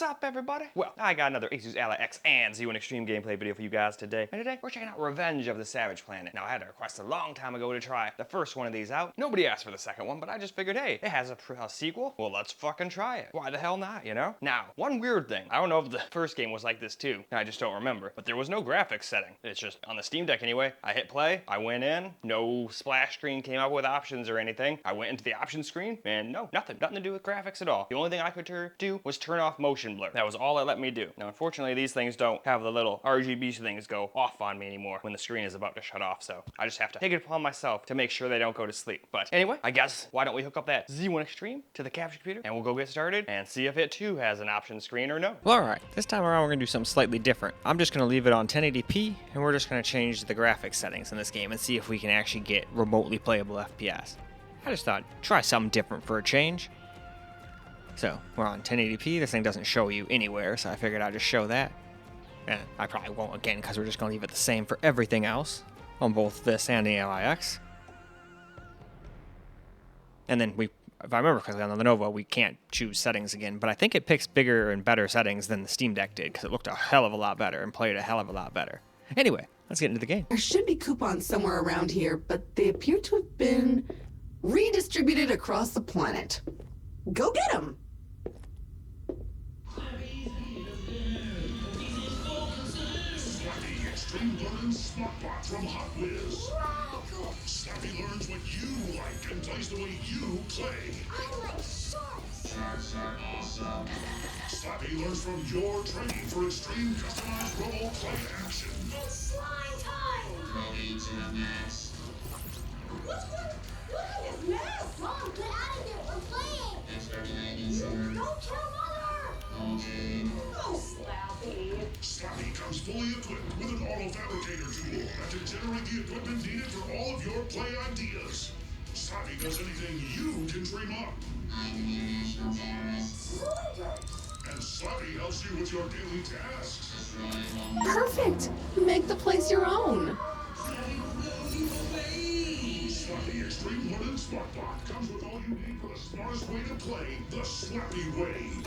What's up, everybody? Well, I got another Asus Ally X and Z1 Extreme gameplay video for you guys today. And today, we're checking out Revenge of the Savage Planet. Now, I had a request a long time ago to try the first one of these out. Nobody asked for the second one, but I just figured, hey, it has a sequel. Well, let's fucking try it. Why the hell not, you know? Now, one weird thing. I don't know if the first game was like this too. I just don't remember. But there was no graphics setting. It's just on the Steam Deck anyway. I hit play. I went in. No splash screen came up with options or anything. I went into the options screen and no, nothing to do with graphics at all. The only thing I could do was turn off motion blur. That was all it let me do. Now, unfortunately, these things don't have the little RGB things go off on me anymore when the screen is about to shut off, so I just have to take it upon myself to make sure they don't go to sleep. But anyway, I guess, why don't we hook up that Z1 Extreme to the capture computer and we'll go get started and see if it too has an option screen or no. Well, alright, this time around we're going to do something slightly different. I'm just going to leave it on 1080p and we're just going to change the graphics settings in this game and see if we can actually get remotely playable FPS. I just thought, try something different for a change. So, we're on 1080p, this thing doesn't show you anywhere, so I figured I'd just show that. And I probably won't again, because we're just going to leave it the same for everything else, on both this and the LIX. And then if I remember correctly, on the Lenovo, we can't choose settings again, but I think it picks bigger and better settings than the Steam Deck did, because it looked a hell of a lot better and played a hell of a lot better. Anyway, let's get into the game. There should be coupons somewhere around here, but they appear to have been redistributed across the planet. Go get them! Extreme Learn Smartbot from Hot Whiz. Wow, cool. Snappy learns what you like and plays the way you play. I like sharks. Sharks are awesome. Snappy learns from your training for extreme customized role play action. It's slime time. Ready to mess. Look at this mess. Mom, get out of here. We're playing. It's 39 sir. Don't kill Mother. Okay. Oh, Slappy. Snappy comes fully equipped with an auto-fabricator tool that can generate the equipment needed for all of your play ideas. Snappy does anything you can dream up. I'm an international terrorist. And Slappy helps you with your daily tasks. Perfect! Make the place your own. Slappy Extreme Learn Smartbot comes with all you need for the smartest way to play the Slappy way.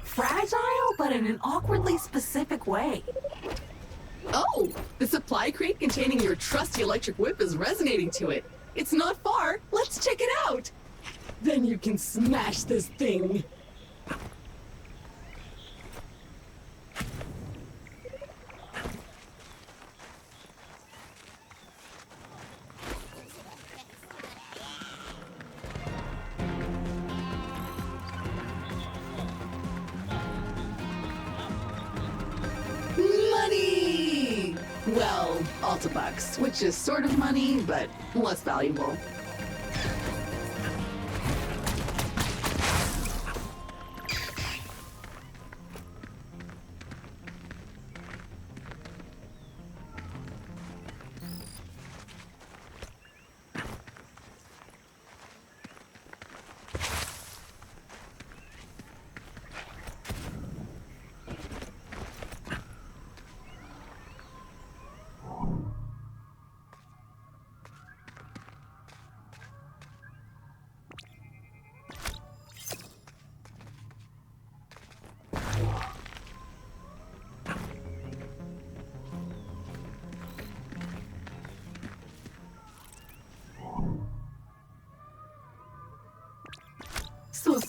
Fragile, but in an awkwardly specific way. Oh, the supply crate containing your trusty electric whip is resonating to it. It's not far. Let's check it out. Then you can smash this thing. Money! Well, Altabucks, which is sort of money, but less valuable.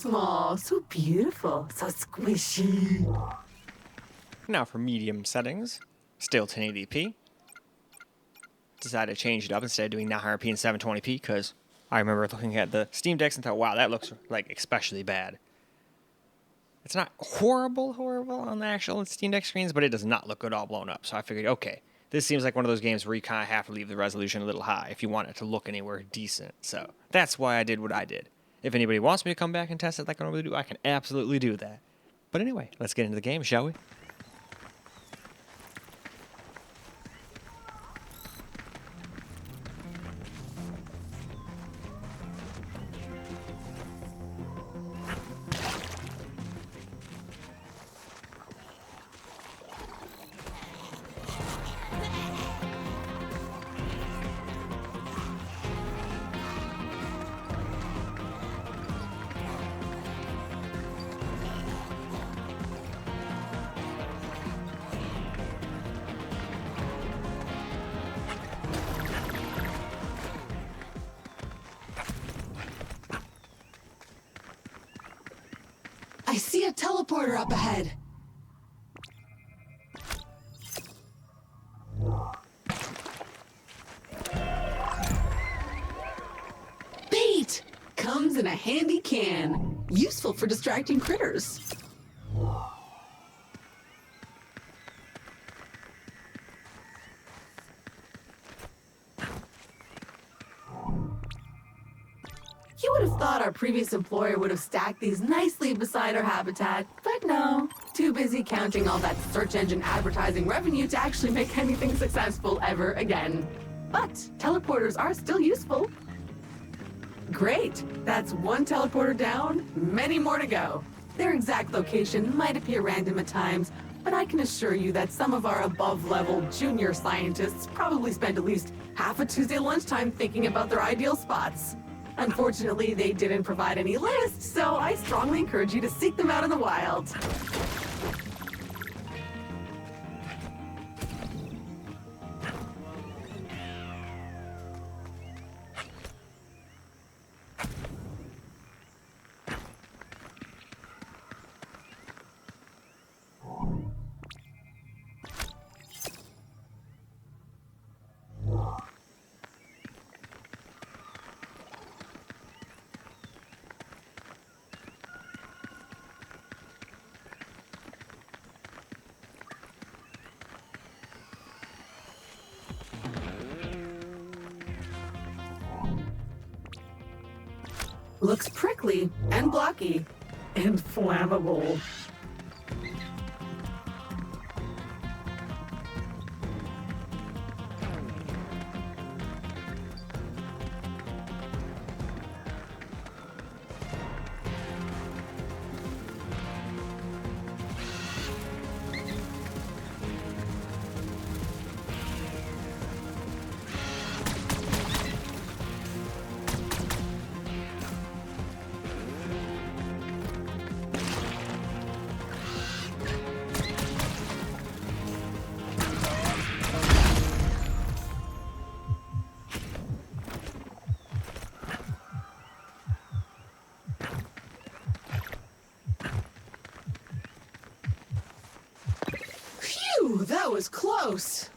small, so beautiful, so squishy. Now for medium settings, still 1080p. Decided to change it up instead of doing 900p and 720p because I remember looking at the Steam Decks and thought, wow, that looks like especially bad. It's not horrible on the actual Steam Deck screens, but it does not look good all blown up. So I figured, okay, this seems like one of those games where you kind of have to leave the resolution a little high if you want it to look anywhere decent. So that's why I did what I did. If anybody wants me to come back and test it like I normally do, I can absolutely do that. But anyway, let's get into the game, shall we? I see a teleporter up ahead. Bait! Comes in a handy can. Useful for distracting critters. You would have thought our previous employer would have stacked these nicely beside our habitat, but no. Too busy counting all that search engine advertising revenue to actually make anything successful ever again. But teleporters are still useful. Great! That's one teleporter down, many more to go. Their exact location might appear random at times, but I can assure you that some of our above-level junior scientists probably spend at least half a Tuesday lunchtime thinking about their ideal spots. Unfortunately, they didn't provide any lists, so I strongly encourage you to seek them out in the wild. Looks prickly and blocky and flammable. Phew, that was close.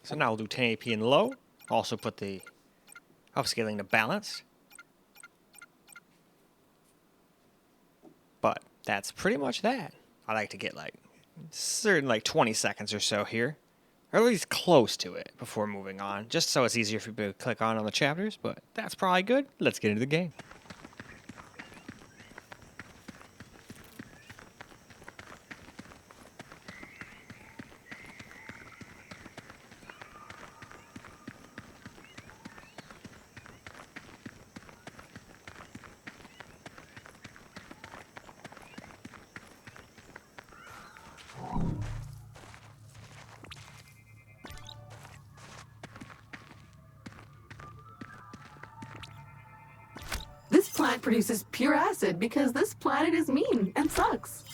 So now we'll do 1080p in low. Also put the upscaling to balanced. But that's pretty much that. I like to get like 20 seconds or so here. Or at least close to it before moving on. Just so it's easier for people to click on the chapters. But that's probably good. Let's get into the game. This plant produces pure acid because this planet is mean and sucks.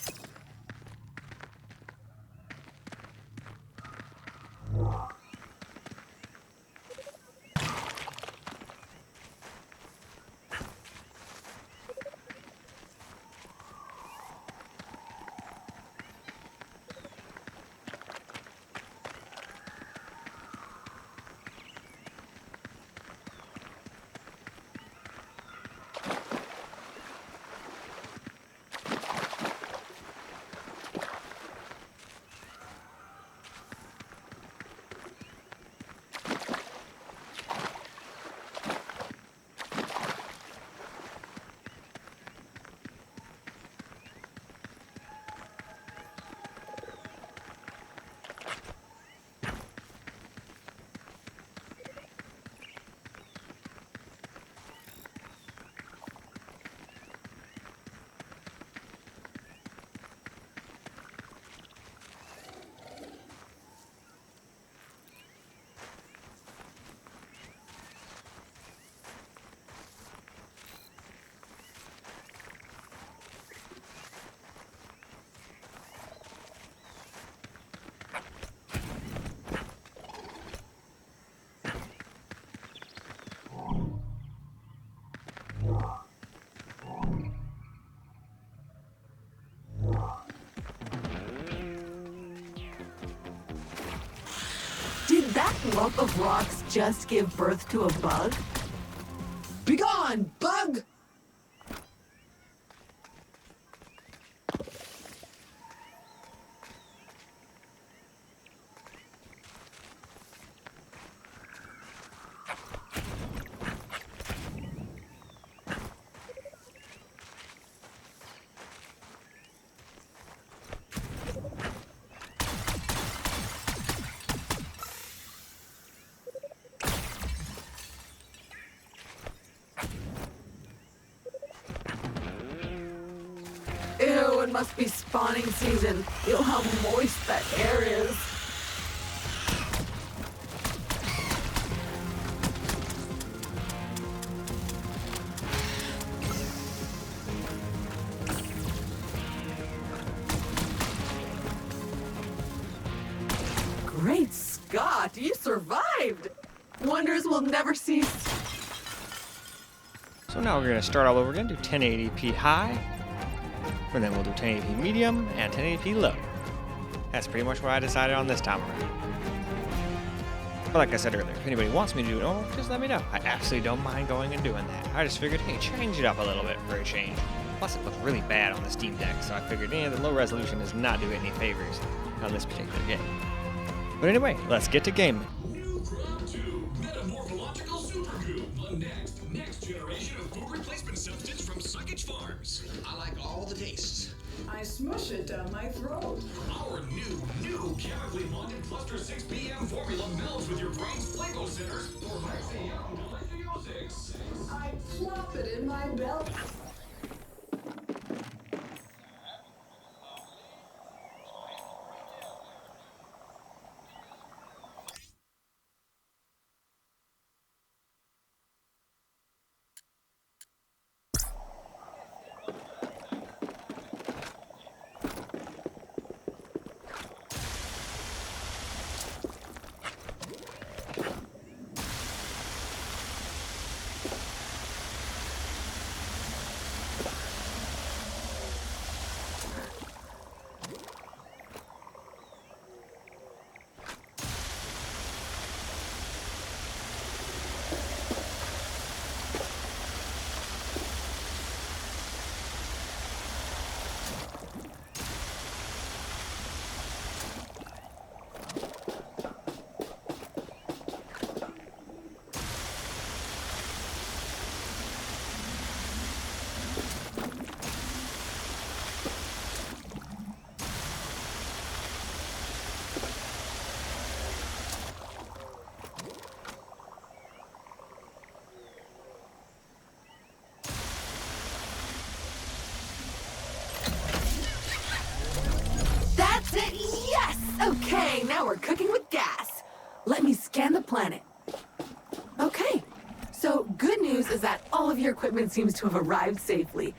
lump of rocks just give birth to a bug? Begone, bug! Ew, it must be spawning season. Feel how moist that air is. Great Scott, you survived! Wonders will never cease. So now we're going to start all over again, do 1080p high, and then we'll do 1080p medium and 1080p low. That's pretty much what I decided on this time around. But like I said earlier, if anybody wants me to do it normal, just let me know. I absolutely don't mind going and doing that. I just figured, hey, change it up a little bit for a change. Plus it looks really bad on the Steam Deck, so I figured, the low resolution does not do it any favors on this particular game. But anyway, let's get to gaming. New Crop 2, Metamorphological Super Goo. Next generation of food replacement substance from Suckage Farms. I like all the tastes. I smush it down my throat. Our new chemically bonded Cluster 6 PM formula melds with your brain's flavor centers for maximum deliciosis. I plop it in my belly. That's it, yes! Okay, now we're cooking with gas. Let me scan the planet. Okay, so good news is that all of your equipment seems to have arrived safely.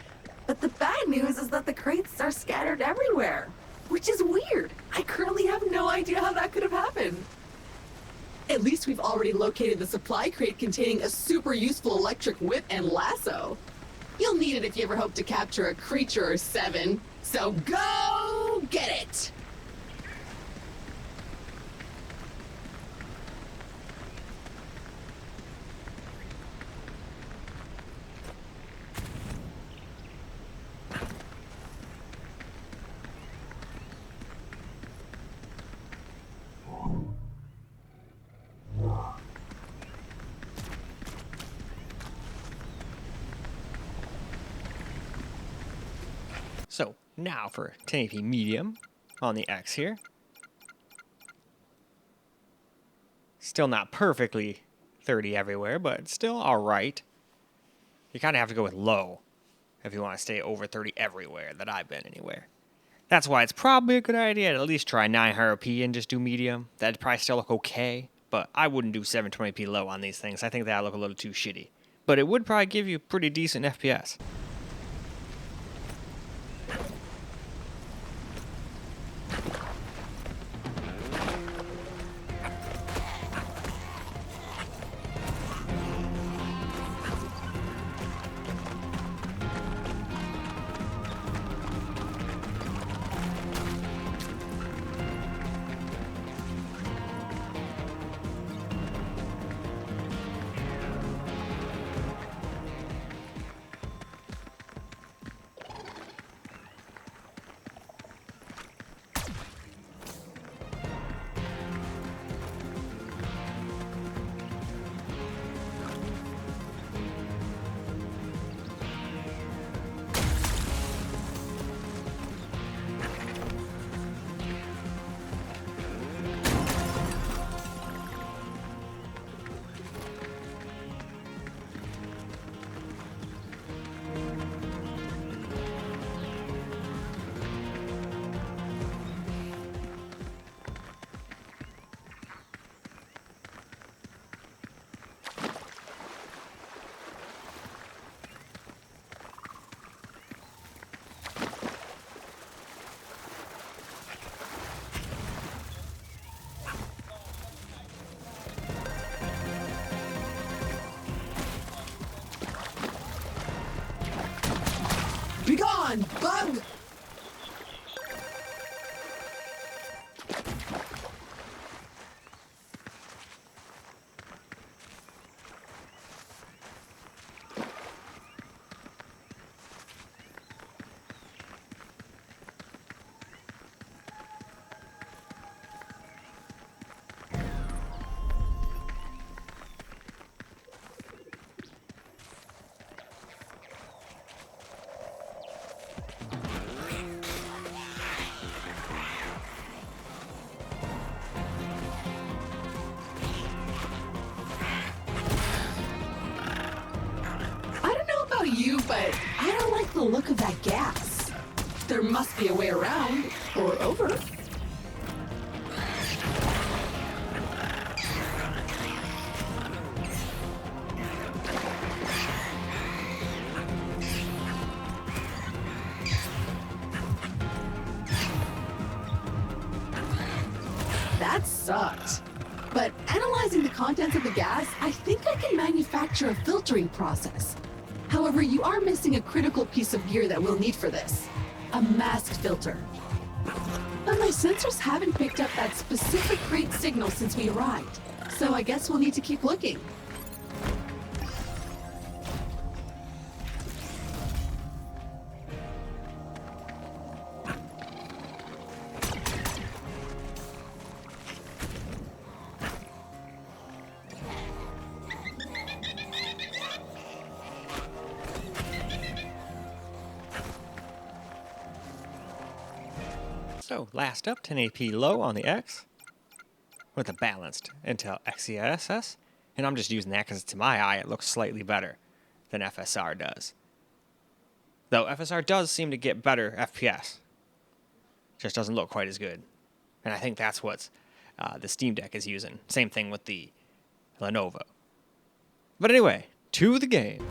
But the bad news is that the crates are scattered everywhere, which is weird. I currently have no idea how that could have happened. At least we've already located the supply crate containing a super useful electric whip and lasso. You'll need it if you ever hope to capture a creature or 7. So go get it! So now for 1080p medium on the X here. Still not perfectly 30 everywhere, but still alright. You kind of have to go with low if you want to stay over 30 everywhere that I've been anywhere. That's why it's probably a good idea to at least try 900p and just do medium. That'd probably still look okay, but I wouldn't do 720p low on these things. I think that'd look a little too shitty. But it would probably give you pretty decent FPS. Begone, bug! You, but I don't like the look of that gas. There must be a way around or over. That sucked. But analyzing the contents of the gas, I think I can manufacture a filtering process. However, you are missing a critical piece of gear that we'll need for this. A mask filter. But my sensors haven't picked up that specific crate signal since we arrived. So I guess we'll need to keep looking. So, last up, 1080p low on the X with a balanced Intel XeSS, and I'm just using that because to my eye it looks slightly better than FSR does. Though FSR does seem to get better FPS, just doesn't look quite as good. And I think that's what the Steam Deck is using. Same thing with the Lenovo. But anyway, to the game.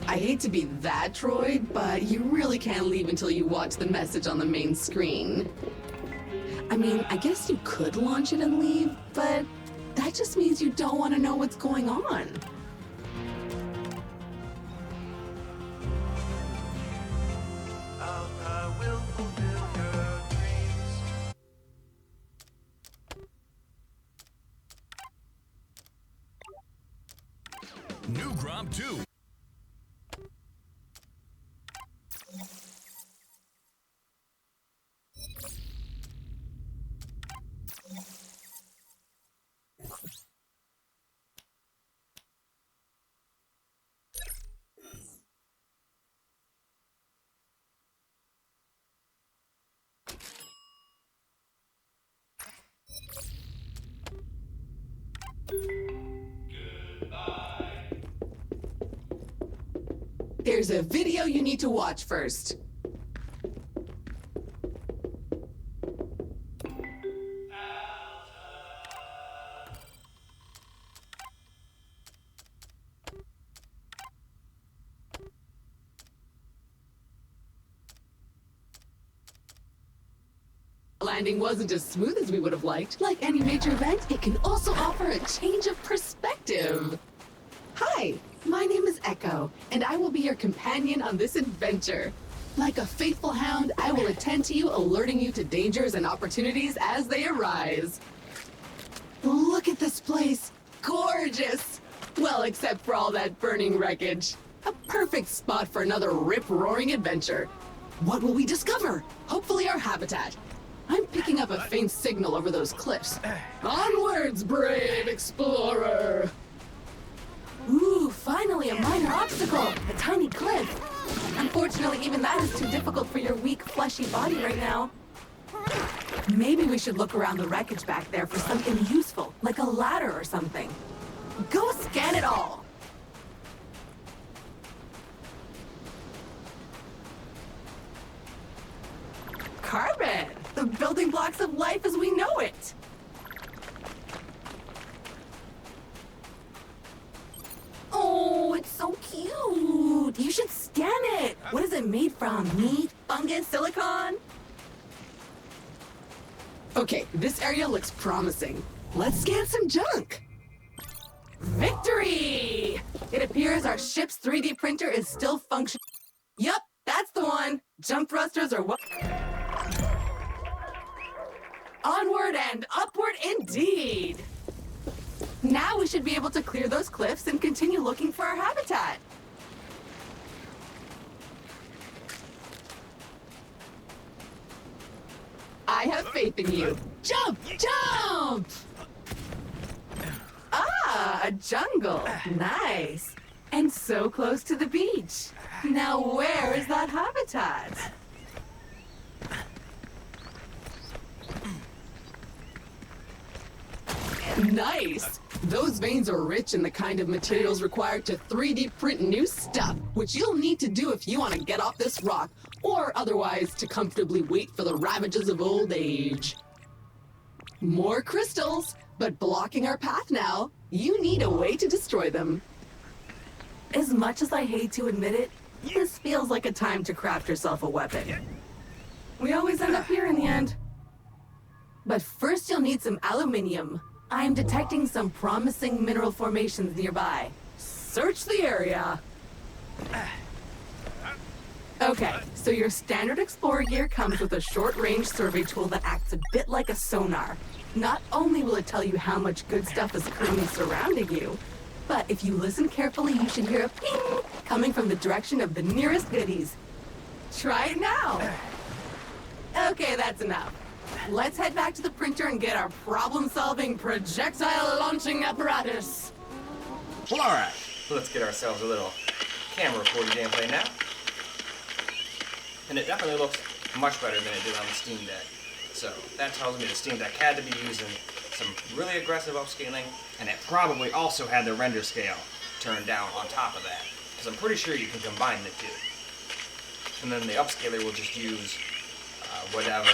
I hate to be that droid, but you really can't leave until you watch the message on the main screen. I mean, I guess you could launch it and leave, but that just means you don't want to know what's going on. New Grom 2. There's a video you need to watch first. Landing wasn't as smooth as we would have liked. Like any major event, it can also offer a change of perspective. Hi, my name is Echo, and I will be your companion on this adventure. Like a faithful hound, I will attend to you, alerting you to dangers and opportunities as they arise. Look at this place. Gorgeous! Well, except for all that burning wreckage. A perfect spot for another rip-roaring adventure. What will we discover? Hopefully our habitat. I'm picking up a faint signal over those cliffs. Onwards, brave explorer! Ooh, finally a minor obstacle, a tiny cliff. Unfortunately, even that is too difficult for your weak, fleshy body right now. Maybe we should look around the wreckage back there for something useful, like a ladder or something. Go scan it all! Carbon! The building blocks of life as we know it! Oh, it's so cute! You should scan it! What is it made from? Meat? Fungus? Silicon? Okay, this area looks promising. Let's scan some junk! Victory! It appears our ship's 3D printer is still functioning. Yup, that's that's the one. Jump thrusters are what? Onward and upward indeed. Now we should be able to clear those cliffs and continue looking for our habitat. I have faith in you. Jump! Jump! Ah, a jungle. Nice. And so close to the beach. Now where is that habitat? Nice! Those veins are rich in the kind of materials required to 3D print new stuff, which you'll need to do if you want to get off this rock, or otherwise to comfortably wait for the ravages of old age. More crystals, but blocking our path now. You need a way to destroy them. As much as I hate to admit it, this feels like a time to craft yourself a weapon. We always end up here in the end. But first you'll need some aluminium. I am detecting some promising mineral formations nearby. Search the area. Okay, so your standard explorer gear comes with a short-range survey tool that acts a bit like a sonar. Not only will it tell you how much good stuff is currently surrounding you, but if you listen carefully, you should hear a ping coming from the direction of the nearest goodies. Try it now. Okay, that's enough. Let's head back to the printer and get our problem-solving projectile launching apparatus. Well, alright. Let's get ourselves a little camera recorded gameplay now. And it definitely looks much better than it did on the Steam Deck. So that tells me the Steam Deck had to be using some really aggressive upscaling, and it probably also had the render scale turned down on top of that. Because I'm pretty sure you can combine the two. And then the upscaler will just use whatever,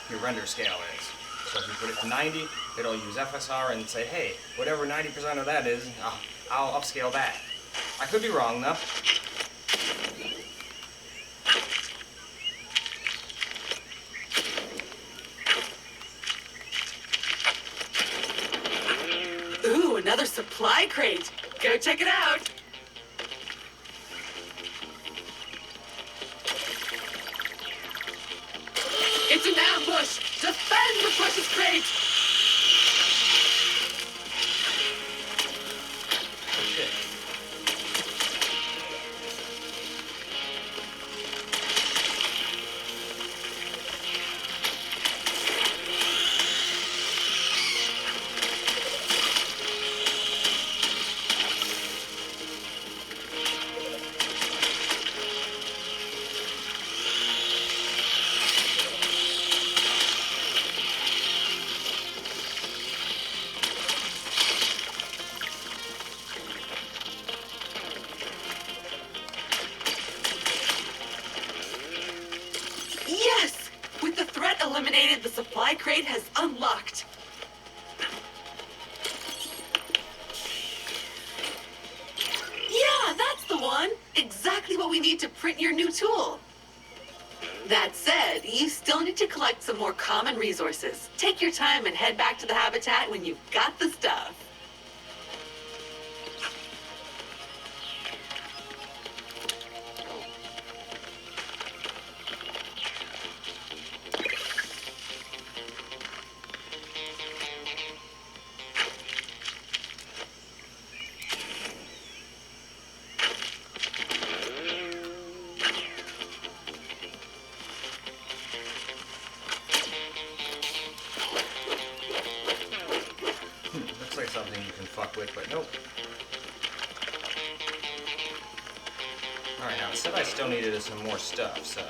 your render scale is. So if you put it to 90, it'll use FSR and say, hey, whatever 90% of that is, I'll upscale that. I could be wrong though. Ooh, another supply crate. Go check it out. It's an ambush! Defend the precious crate! Oh shit. Yes! With the threat eliminated, the supply crate has unlocked. Yeah, that's the one! Exactly what we need to print your new tool. That said, you still need to collect some more common resources. Take your time and head back to the habitat when you've got the stuff. Looks like something you can fuck with, but nope. Alright, now it said I still needed some more stuff, so...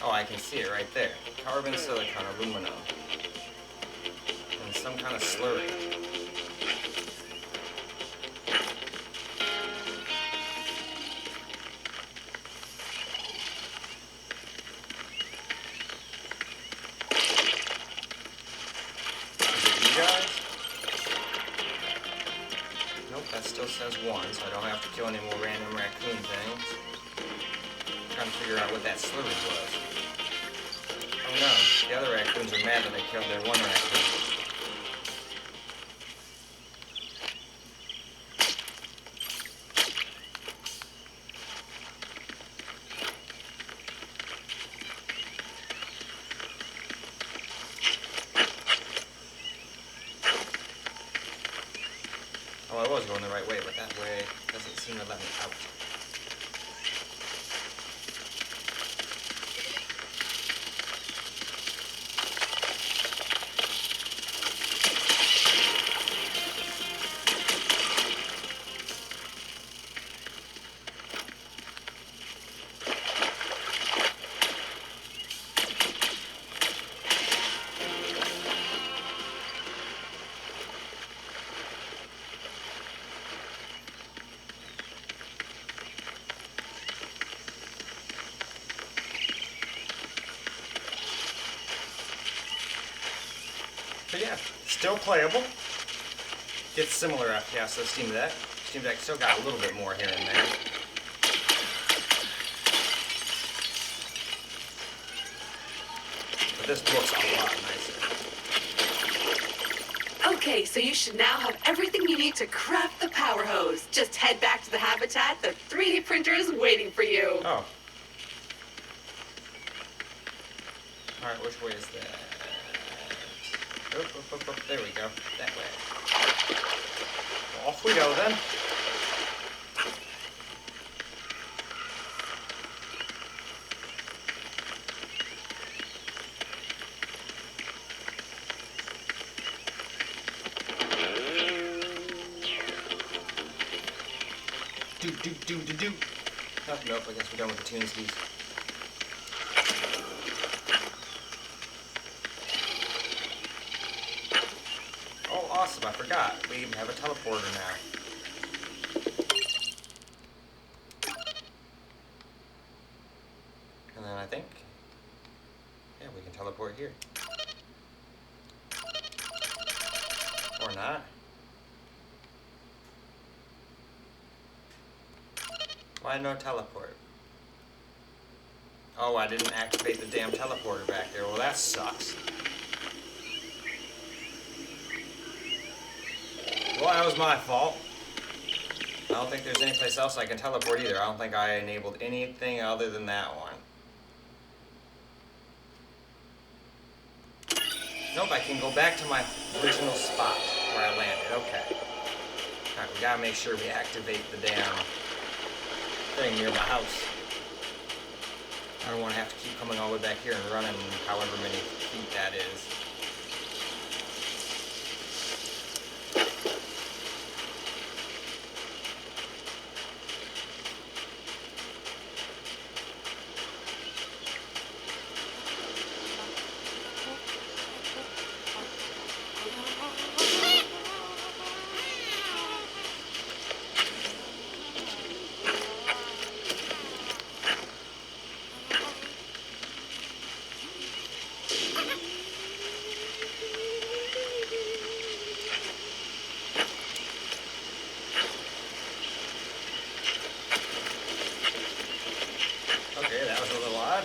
Oh, I can see it right there. Carbon, silicon, aluminum. And some kind of slurry. Nope, that still says 1, so I don't have to kill any more random raccoon things. trying to figure out what that slurry was. Oh no, the other raccoons are mad that I killed their one raccoon. Oh, I was going the right way, but that way doesn't seem to let me out. But yeah, still playable. Gets similar FPS to the Steam Deck. Steam Deck still got a little bit more here and there. But this looks a lot nicer. Okay, so you should now have everything you need to craft the power hose. Just head back to the habitat. The 3D printer is waiting for you. Oh. Alright, which way is that? Oh, there we go. That way. Off we go then. Do. Oh, nope, I guess we're done with the tuning keys. Oh, awesome, I forgot. We even have a teleporter now. And then I think, yeah, we can teleport here. Or not. Why no teleport? Oh, I didn't activate the damn teleporter back there. Well, that sucks. Well, that was my fault. I don't think there's any place else I can teleport either. I don't think I enabled anything other than that one. Nope, I can go back to my original spot where I landed. Okay. Alright, we gotta make sure we activate the damn thing near my house. I don't want to have to keep coming all the way back here and running however many feet that is. Okay, that was a little odd.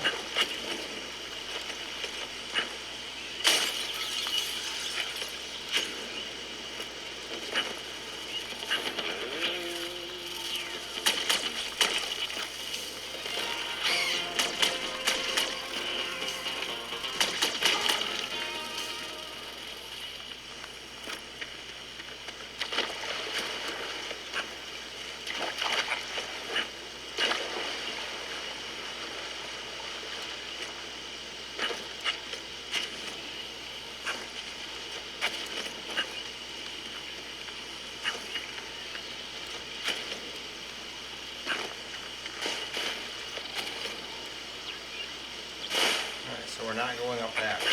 We're not going up that way.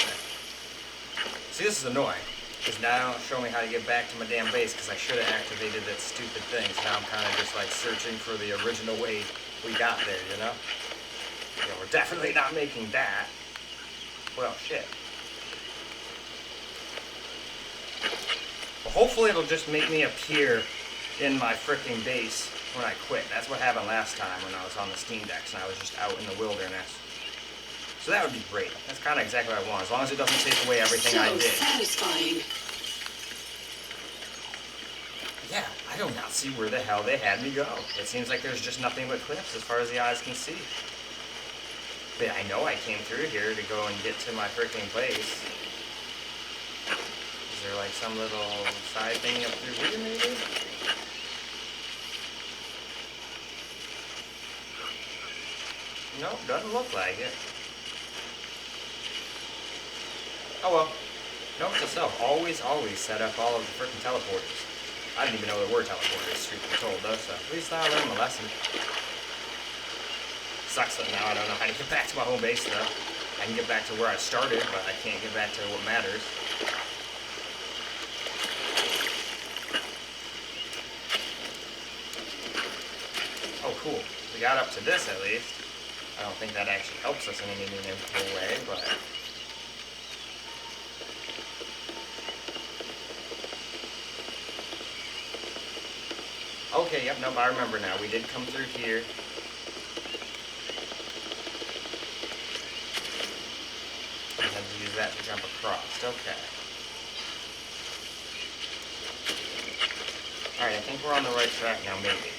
See, this is annoying, because now it don't show me how to get back to my damn base, because I should have activated that stupid thing, so now I'm kind of just like searching for the original way we got there, you know? Yeah, we're definitely not making that. Well, shit. Well, hopefully it'll just make me appear in my frickin' base when I quit. That's what happened last time when I was on the Steam Decks and I was just out in the wilderness. So that would be great. That's kind of exactly what I want, as long as it doesn't take away everything I did. Satisfying. Yeah, I do not see where the hell they had me go. It seems like there's just nothing but cliffs as far as the eyes can see. But I know I came through here to go and get to my freaking place. Is there like some little side thing up through here maybe? Nope, doesn't look like it. Oh well. Note to self, always set up all of the freaking teleporters. I didn't even know there were teleporters, truth be told, though, so at least I learned my lesson. Sucks that now I don't know how to get back to my home base, though. I can get back to where I started, but I can't get back to what matters. Oh, cool. We got up to this, at least. I don't think that actually helps us in any meaningful way, but... Okay, yep, nope, I remember now. We did come through here. I had to use that to jump across. Okay. Alright, I think we're on the right track now, maybe.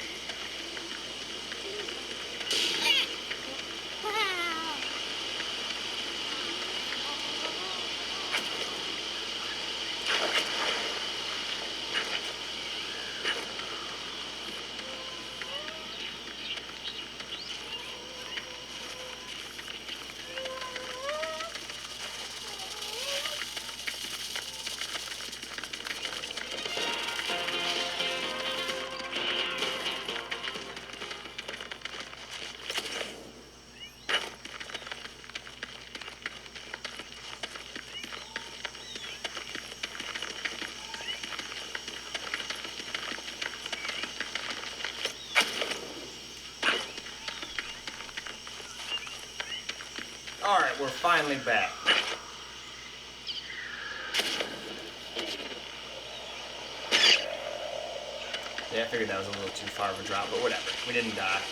Alright, we're finally back. Yeah, I figured that was a little too far of a drop, but whatever. We didn't die.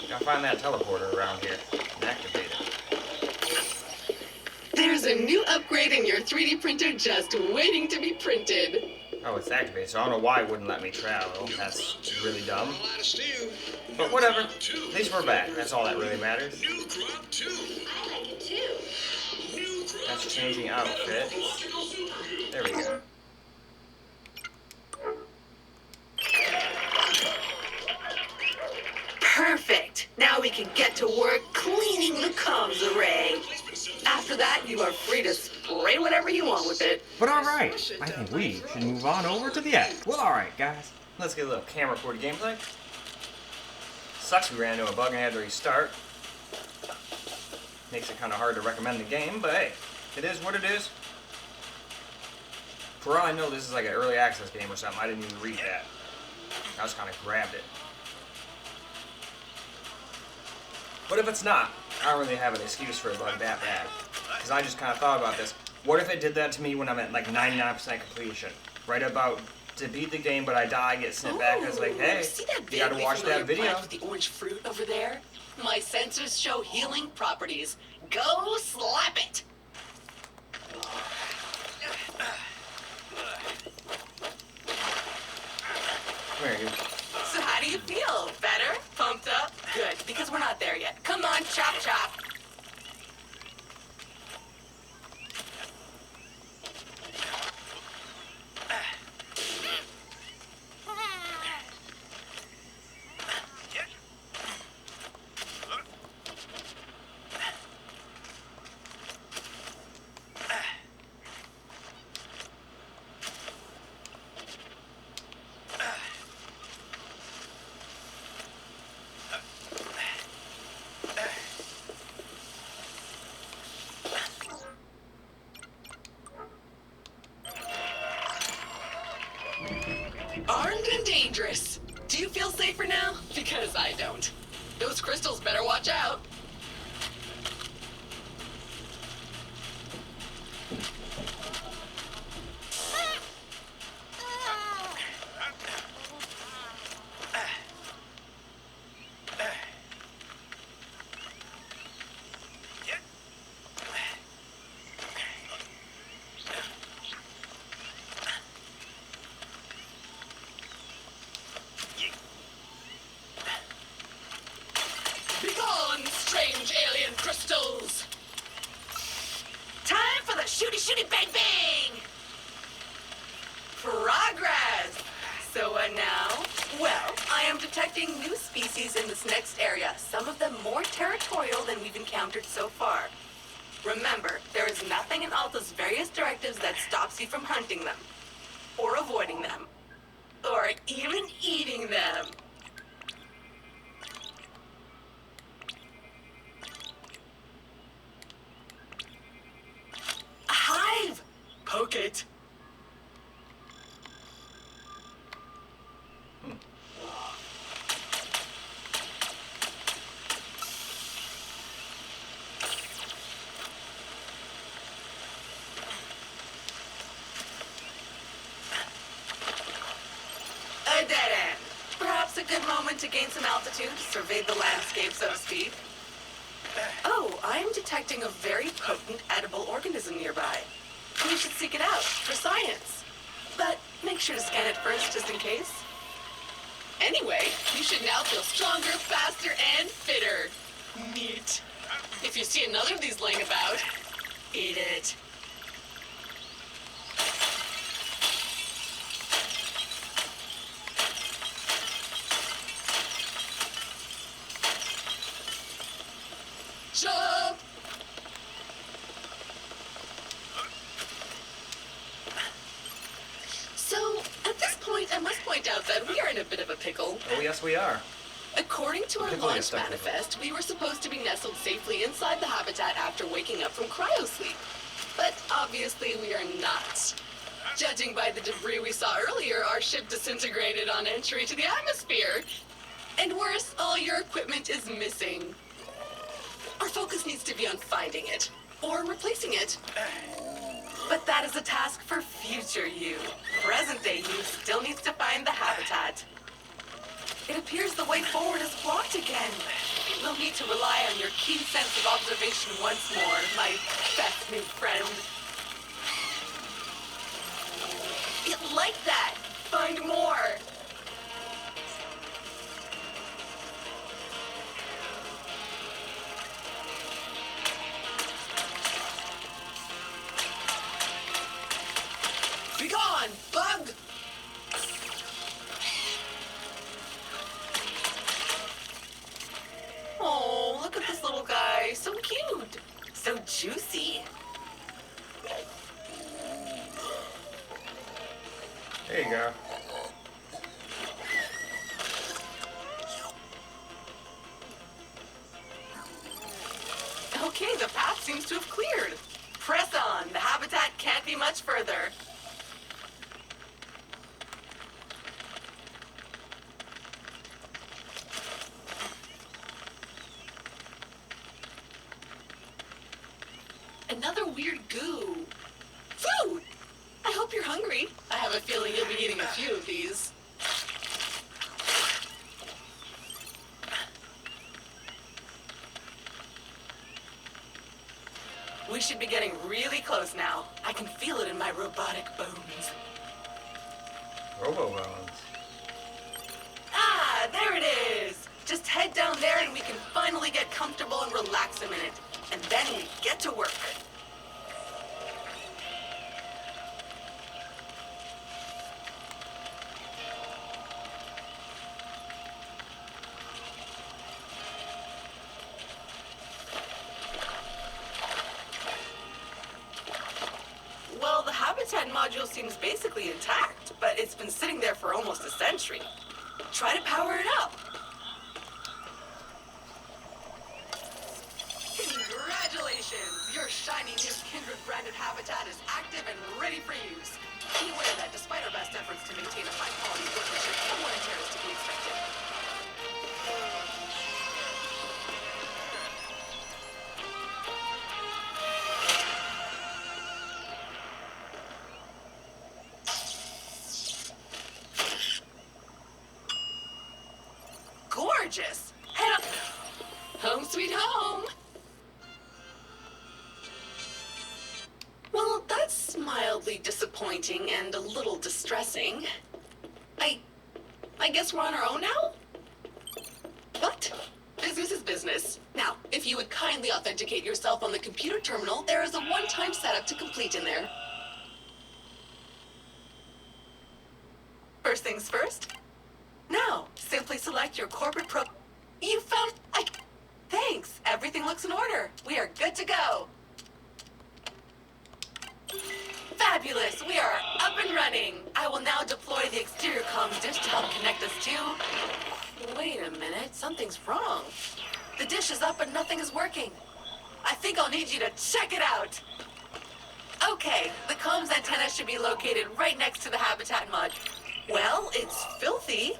Gotta find that teleporter around here and activate it. There's a new upgrade in your 3D printer just waiting to be printed. Oh, it's activated, so I don't know why it wouldn't let me travel. That's really dumb. A lot of stew. But whatever. At least we're back. That's all that really matters. New crop too. I like it too. New crop. That's changing outfits. There we go. Perfect. Now we can get to work cleaning the comms array. After that, you are free to spray whatever you want with it. But alright, I think we should move on over to the end. Well, alright, guys. Let's get a little camera recorded gameplay. Sucks we ran into a bug and had to restart. Makes it kind of hard to recommend the game, but hey, it is what it is. For all I know, this is like an early access game or something. I didn't even read that. I just kind of grabbed it. But if it's not, I don't really have an excuse for a bug that bad. Because I just kind of thought about this. What if it did that to me when I'm at like 99% completion? Right about to beat the game, but I die, get sent back. I was like, hey, see that you gotta watch that video. plant with the orange fruit over there? My sensors show healing properties. Go slap it. Come here, dude. So how do you feel? Better? Pumped up? Good, because we're not there yet. Come on, chop chop. crystals better watch out. Begone, strange alien crystals! Time for the shooty bang bang! Progress! So what now? Well, I am detecting new species in this next area, some of them more territorial than we've encountered so far. Remember, there is nothing in Alta's various directives that stops you from hunting them, or avoiding them, or even eating them. A hive! Poke it. A dead end. Perhaps a good moment to gain some altitude, survey the landscape, so to speak. Oh, I am detecting a very potent edible organism nearby. You should seek it out for science. But make sure to scan it first, just in case. Anyway, you should now feel stronger, faster, and fitter. Neat. If you see another of these laying about, eat it. Jump! So, at this point, I must point out that we are in a bit of a pickle. Oh, yes, we are. According to our Pickle is launch stuck with it. manifest, we were supposed to be nestled safely inside the habitat after waking up from cryosleep. But obviously we are not. Judging by the debris we saw earlier, our ship disintegrated on entry to the atmosphere. And worse, all your equipment is missing. Our focus needs to be on finding it, or replacing it. But that is a task for future you. Present-day you still needs to find the habitat. It appears the way forward is blocked again. We'll need to rely on your keen sense of observation once more, my best new friend. It like that! Find more! Begone, bug! Oh, look at this little guy. So cute. So juicy. There you go. Okay, the path seems to have cleared. Press on. The habitat can't be much further. Another weird goo. Food! I hope you're hungry. I have a feeling you'll be eating a few of these. We should be getting really close now. I can feel it in my robotic bones. Robo-bones. Ah, there it is! Just head down there and we can finally get comfortable and relax a minute. And then we get to work. Well, the habitat module seems basically intact, but it's been sitting there for almost a century. Try to power it up. Congratulations! Your shiny new Kindred branded habitat is active and ready for use. Be aware that despite our best efforts to maintain a high quality workmanship, some wear and tear is to be expected. gorgeous. Head up. Home sweet home. Well, that's mildly disappointing and a little distressing. I guess we're on our own now? But business is business. Now, if you would kindly authenticate yourself on the computer terminal, there is a one-time setup to complete in there. First things first. Now, simply select your corporate pro... You found... Thanks. Everything looks in order. We are good to go. Fabulous! We are up and running! I will now deploy the exterior comms dish to help connect us to... Wait a minute, something's wrong. The dish is up but nothing is working. I think I'll need you to check it out. Okay, the comms antenna should be located right next to the habitat mud. Well, it's filthy.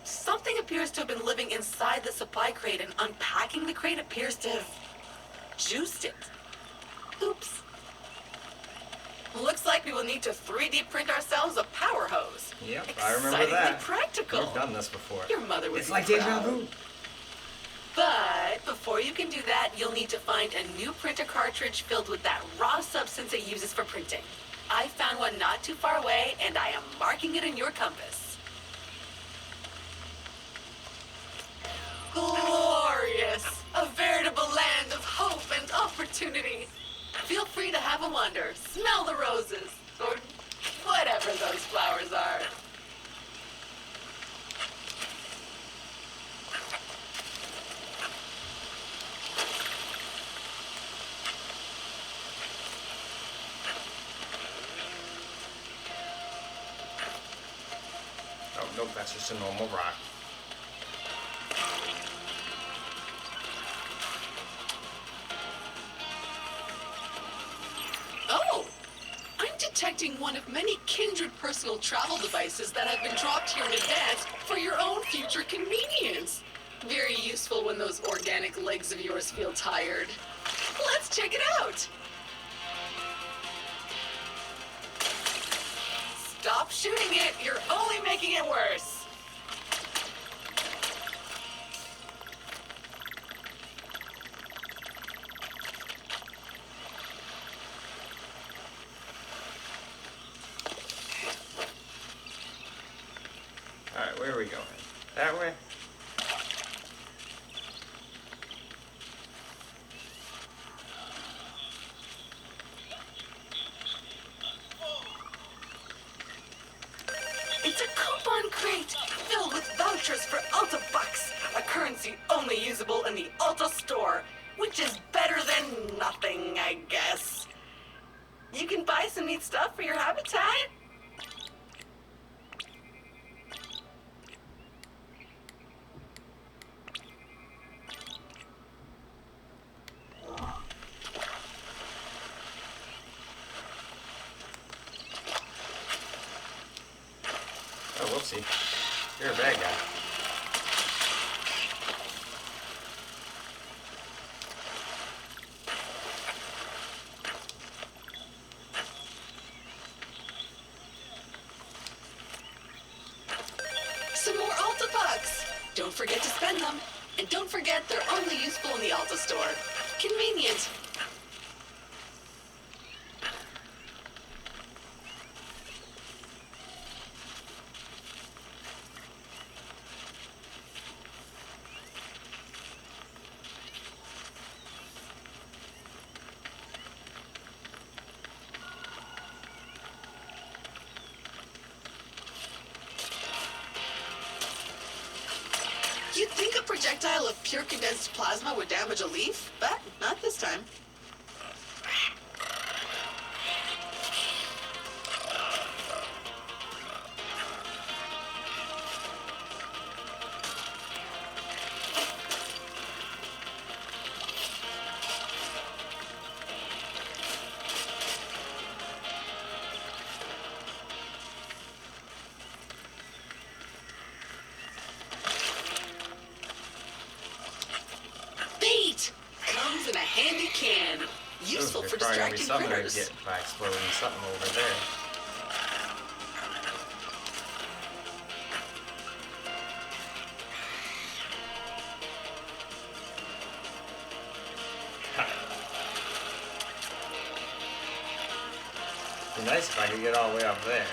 Something appears to have been living inside the supply crate, and unpacking the crate appears to have juiced it. Oops. Looks like we will need to 3D print ourselves a power hose. Yep, I remember that. Excitingly practical. We've done this before. Your mother would It's be like deja proud. vu. But before you can do that, you'll need to find a new printer cartridge filled with that raw substance it uses for printing. I found one not too far away, and I am marking it in your compass. Glorious! A veritable land of hope and opportunity. Feel free to have a wander, smell the roses, or whatever those flowers are. Oh, nope, that's just a normal rock. Oh! I'm detecting one of many kindred personal travel devices that have been dropped here in advance for your own future convenience. Very useful when those organic legs of yours feel tired. Let's check it out! Stop shooting it! You're only making it worse! Alright, where are we going? That way? It's a coupon crate filled with vouchers for Alta Bucks, a currency only usable in the Alta store, which is better than nothing, I guess. You can buy some neat stuff for your habitat. Oh, whoopsie. You're a bad guy. Some more Alta Bucks. Don't forget to spend them. And don't forget they're only useful in the Alta store. Convenient. You'd think a projectile of pure condensed plasma would damage a leaf, but not this time. Bait! Comes in a handy can. Useful Ooh, for there's probably gonna be distracting something to critters. get by exploding something over there. nice if I could get all the way up there.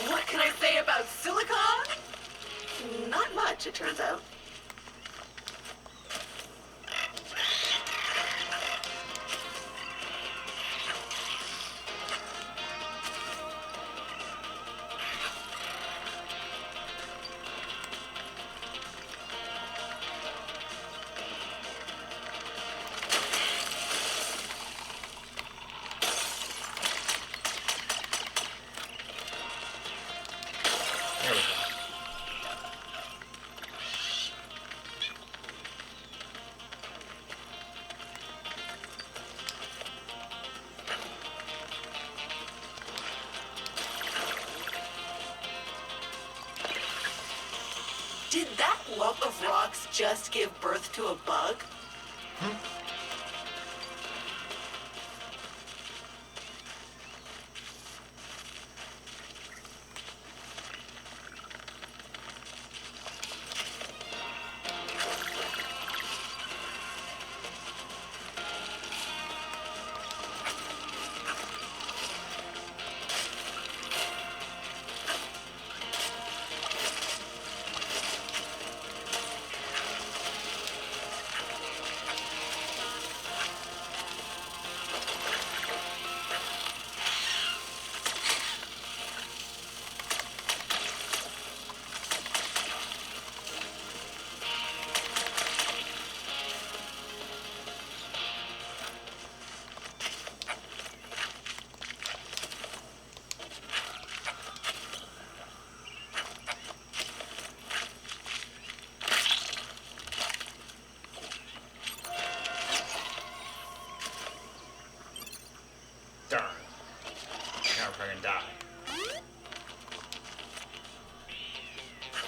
What can I say about silicon? Not much, it turns out. There we go. Did that lump of rocks just give birth to a bug? Darn. Now we're gonna die.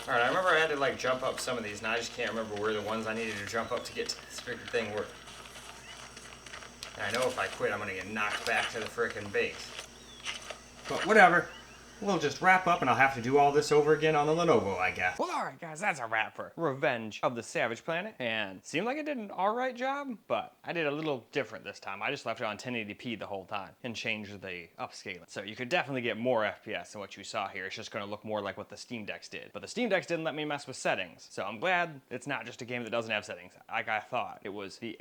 Alright, I remember I had to like jump up some of these, and I just can't remember where the ones I needed to jump up to get to this freaking thing were. And I know if I quit, I'm gonna get knocked back to the freaking base. But whatever. We'll just wrap up and I'll have to do all this over again on the Lenovo, I guess. Well, alright guys, that's a wrap for Revenge of the Savage Planet, and seemed like it did an alright job, but I did a little different this time. I just left it on 1080p the whole time and changed the upscaling. So you could definitely get more FPS than what you saw here. It's just gonna look more like what the Steam Decks did. But the Steam Decks didn't let me mess with settings, so I'm glad it's not just a game that doesn't have settings. Like I thought. It was the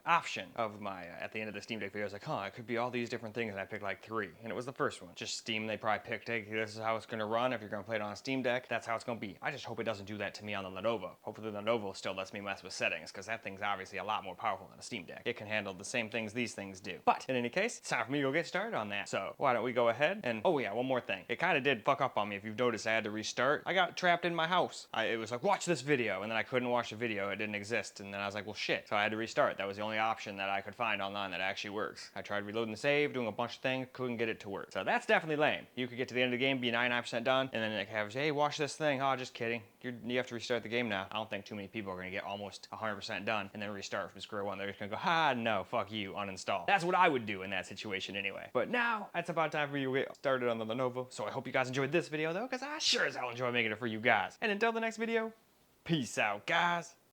option of my, at the end of the Steam Deck video, I was like, huh, it could be all these different things, and I picked like 3, and it was the first one. Just Steam, they probably picked, hey, this is how it's gonna run. If you're gonna play it on a Steam Deck, that's how it's gonna be. I just hope it doesn't do that to me on the Lenovo. Hopefully the Lenovo still lets me mess with settings, because that thing's obviously a lot more powerful than a Steam Deck. It can handle the same things these things do. But in any case, it's time for me to go get started on that. So why don't we go ahead and, oh yeah, one more thing. It kind of did fuck up on me. If you've noticed, I had to restart. I got trapped in my house. It was like, watch this video, and then I couldn't watch the video. It didn't exist, and then I was like, well shit. So I had to restart. That was the only option that I could find online that actually works. I tried reloading the save, doing a bunch of things, couldn't get it to work. So that's definitely lame. You could get to the end of the game, be 99% done, and then it have, hey, watch this thing. Oh, just kidding. You have to restart the game now. I don't think too many people are gonna get almost 100% done and then restart from square one. They're just gonna go, no, fuck you, uninstall. That's what I would do in that situation anyway. But now, it's about time for you to get started on the Lenovo. So I hope you guys enjoyed this video though, because I sure as hell enjoy making it for you guys. And until the next video, peace out, guys.